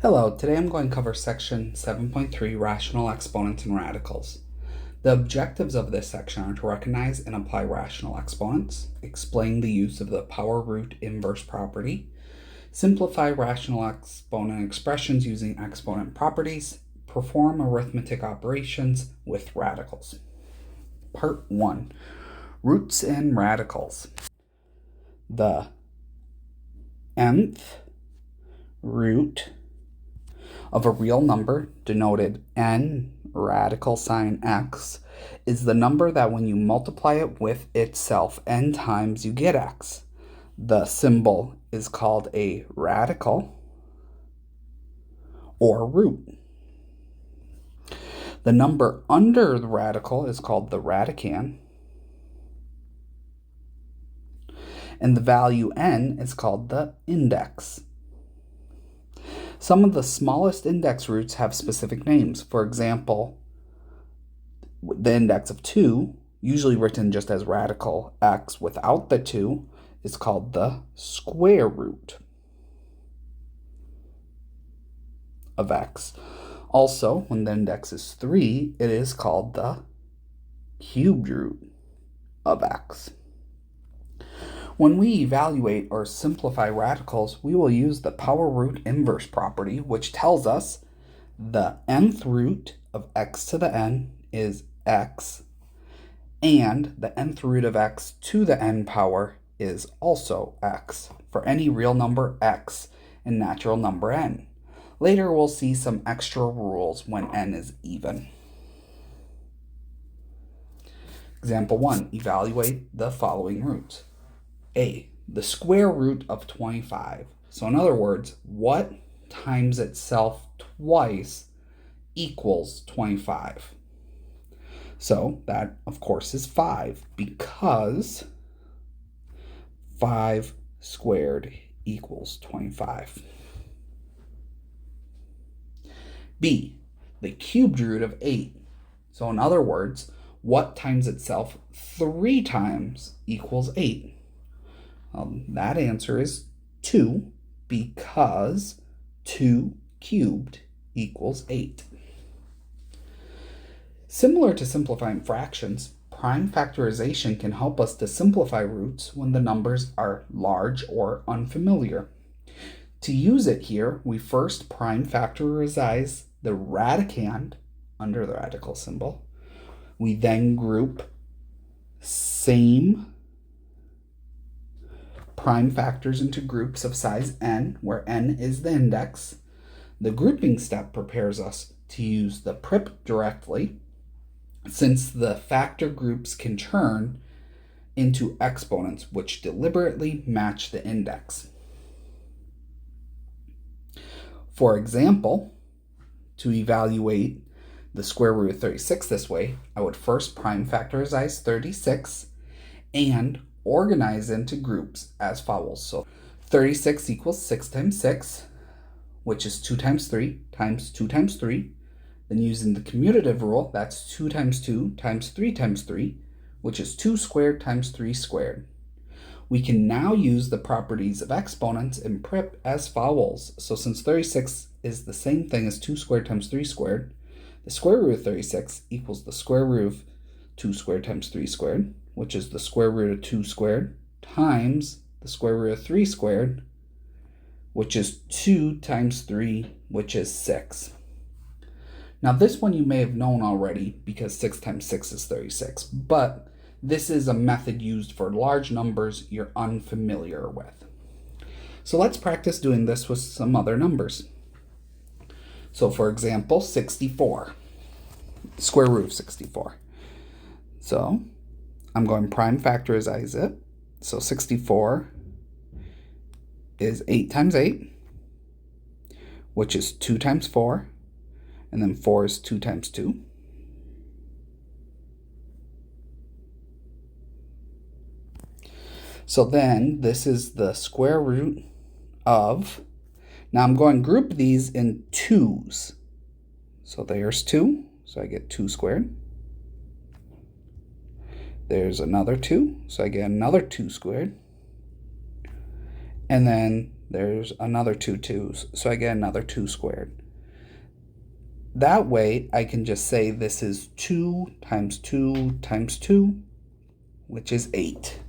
Hello, today I'm going to cover section 7.3, Rational Exponents and Radicals. The objectives of this section are to recognize and apply rational exponents, explain the use of the power root inverse property, simplify rational exponent expressions using exponent properties, perform arithmetic operations with radicals. Part 1, Roots and Radicals. The nth root of a real number, denoted n radical sign x, is the number that when you multiply it with itself n times, you get x. The symbol is called a radical or root. The number under the radical is called the radicand, and the value n is called the index. Some of the smallest index roots have specific names. For example, the index of 2, usually written just as radical x without the 2, is called the square root of x. Also, when the index is 3, it is called the cubed root of x. When we evaluate or simplify radicals, we will use the power root inverse property, which tells us the nth root of x to the n is x, and the nth root of x to the n power is also x for any real number x and natural number n. Later, we'll see some extra rules when n is even. Example 1, evaluate the following roots. A, the square root of 25. So in other words, what times itself twice equals 25? So that, of course, is 5, because 5 squared equals 25. B, the cubed root of 8. So in other words, what times itself 3 times equals 8? That answer is 2, because 2 cubed equals 8. Similar to simplifying fractions, prime factorization can help us to simplify roots when the numbers are large or unfamiliar. To use it here, we first prime factorize the radicand under the radical symbol. We then group same prime factors into groups of size n, where n is the index. The grouping step prepares us to use the prip directly, since the factor groups can turn into exponents which deliberately match the index. For example, to evaluate the square root of 36 this way, I would first prime factorize 36 and organize into groups as follows. So 36 equals 6 times 6, which is 2 times 3 times 2 times 3. Then using the commutative rule, that's 2 times 2 times 3 times 3, which is 2 squared times 3 squared. We can now use the properties of exponents in prip as follows. So since 36 is the same thing as 2 squared times 3 squared, the square root of 36 equals the square root of 2 squared times 3 squared, which is the square root of 2 squared, times the square root of 3 squared, which is 2 times 3, which is 6. Now this one you may have known already, because 6 times 6 is 36, but this is a method used for large numbers you're unfamiliar with. So let's practice doing this with some other numbers. So for example, 64, square root of 64. So I'm going to prime factorize it. So 64 is 8 times 8, which is 2 times 4, and then 4 is 2 times 2. So then this is the square root of, now I'm going to group these in 2's. So there's 2, so I get 2 squared. There's another 2, so I get another 2 squared. And then there's another 2 2's, so I get another 2 squared. That way, I can just say this is 2 times 2 times 2, which is 8.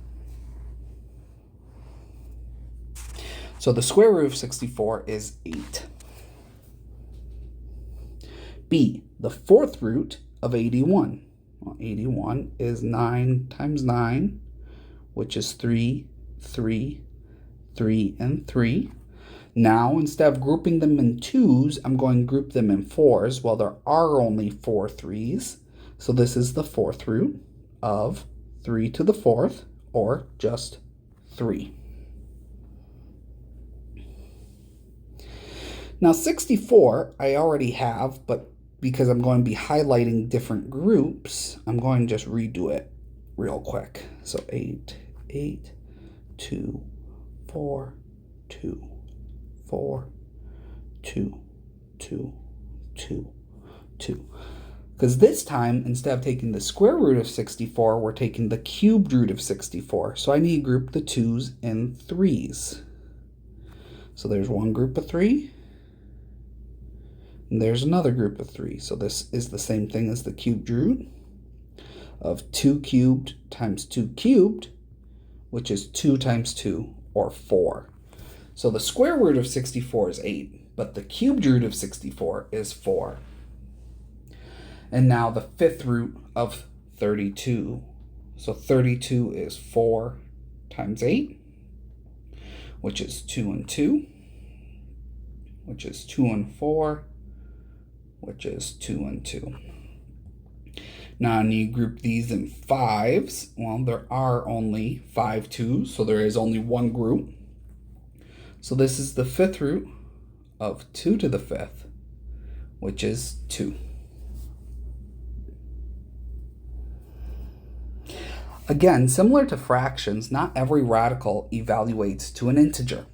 So the square root of 64 is 8. B, the fourth root of 81. Well, 81 is 9 times 9, which is 3, 3, 3, and 3. Now, instead of grouping them in 2's, I'm going to group them in 4's. Well, there are only 4 3's. So this is the fourth root of 3 to the fourth, or just 3. Now, 64 I already have, but because I'm going to be highlighting different groups, I'm going to just redo it real quick. So 8, 8, 2, 4, 2, 4, 2, 2, 2, 2. Because this time, instead of taking the square root of 64, we're taking the cubed root of 64. So I need to group the 2's and 3's. So there's one group of 3. And there's another group of 3. So this is the same thing as the cubed root of 2 cubed times 2 cubed, which is 2 times 2, or 4. So the square root of 64 is 8, but the cubed root of 64 is 4. And now the fifth root of 32. So 32 is 4 times 8, which is 2 and 2, which is 2 and 4, which is 2 and 2. Now I need to group these in 5's. Well, there are only 5 2's, so there is only one group. So this is the fifth root of 2 to the fifth, which is 2. Again, similar to fractions, not every radical evaluates to an integer.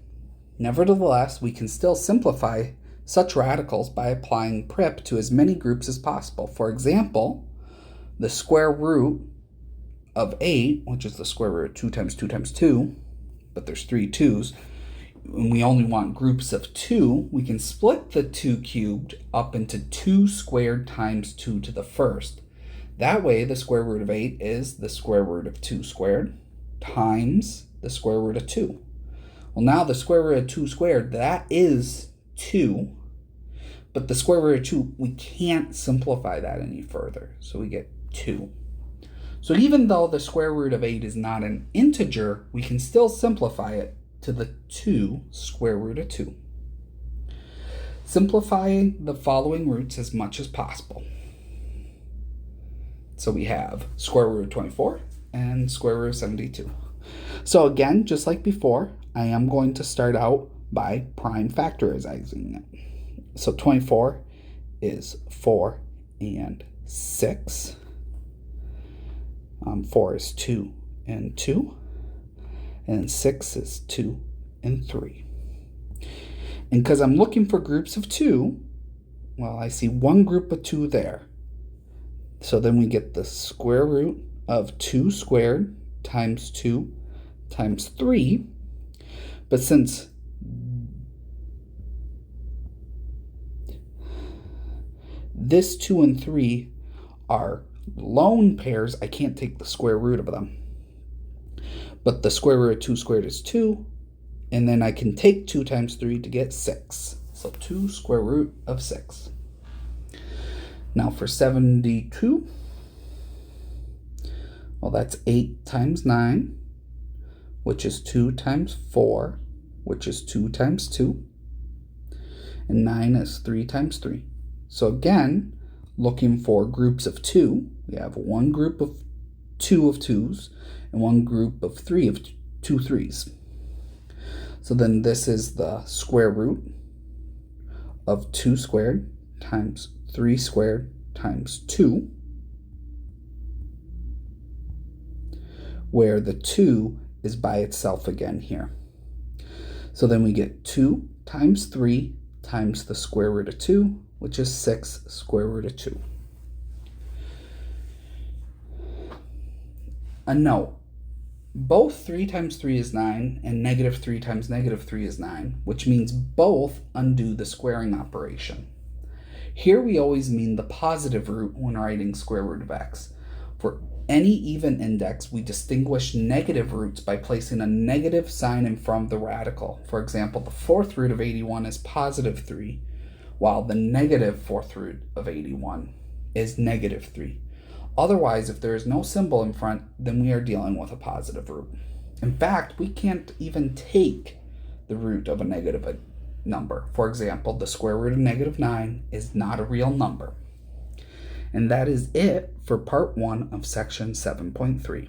Nevertheless, we can still simplify such radicals by applying prip to as many groups as possible. For example, the square root of 8, which is the square root of 2 times 2 times 2, but there's 3 2's, and we only want groups of 2, we can split the 2 cubed up into 2 squared times 2 to the first. That way, the square root of 8 is the square root of 2 squared times the square root of 2. Well, now the square root of 2 squared, that is 2, but the square root of 2, we can't simplify that any further, so we get 2. So even though the square root of 8 is not an integer, we can still simplify it to the 2 square root of 2. Simplifying the following roots as much as possible. So we have square root of 24 and square root of 72. So again, just like before, I am going to start out by prime factorizing it. So 24 is 4 and 6. 4 is 2 and 2. And 6 is 2 and 3. And because I'm looking for groups of 2, well, I see one group of 2 there. So then we get the square root of 2 squared times 2 times 3. But since this 2 and 3 are lone pairs, I can't take the square root of them. But the square root of 2 squared is 2, and then I can take 2 times 3 to get 6. So 2 square root of 6. Now for 72, well, that's 8 times 9, which is 2 times 4, which is 2 times 2. And 9 is 3 times 3. So again, looking for groups of 2, we have one group of 2 of 2's and one group of 3 of 2 3's. So then this is the square root of 2 squared times 3 squared times 2, where the 2 is by itself again here. So then we get 2 times 3 times the square root of 2, which is 6 square root of 2. A note, Both 3 times 3 is 9 and negative 3 times negative 3 is 9, which means both undo the squaring operation. Here we always mean the positive root when writing square root of x. For any even index, we distinguish negative roots by placing a negative sign in front of the radical. For example, the fourth root of 81 is positive 3, while the negative fourth root of 81 is negative 3. Otherwise, if there is no symbol in front, then we are dealing with a positive root. In fact, we can't even take the root of a negative number. For example, the square root of negative 9 is not a real number. And that is it for part 1 of section 7.3.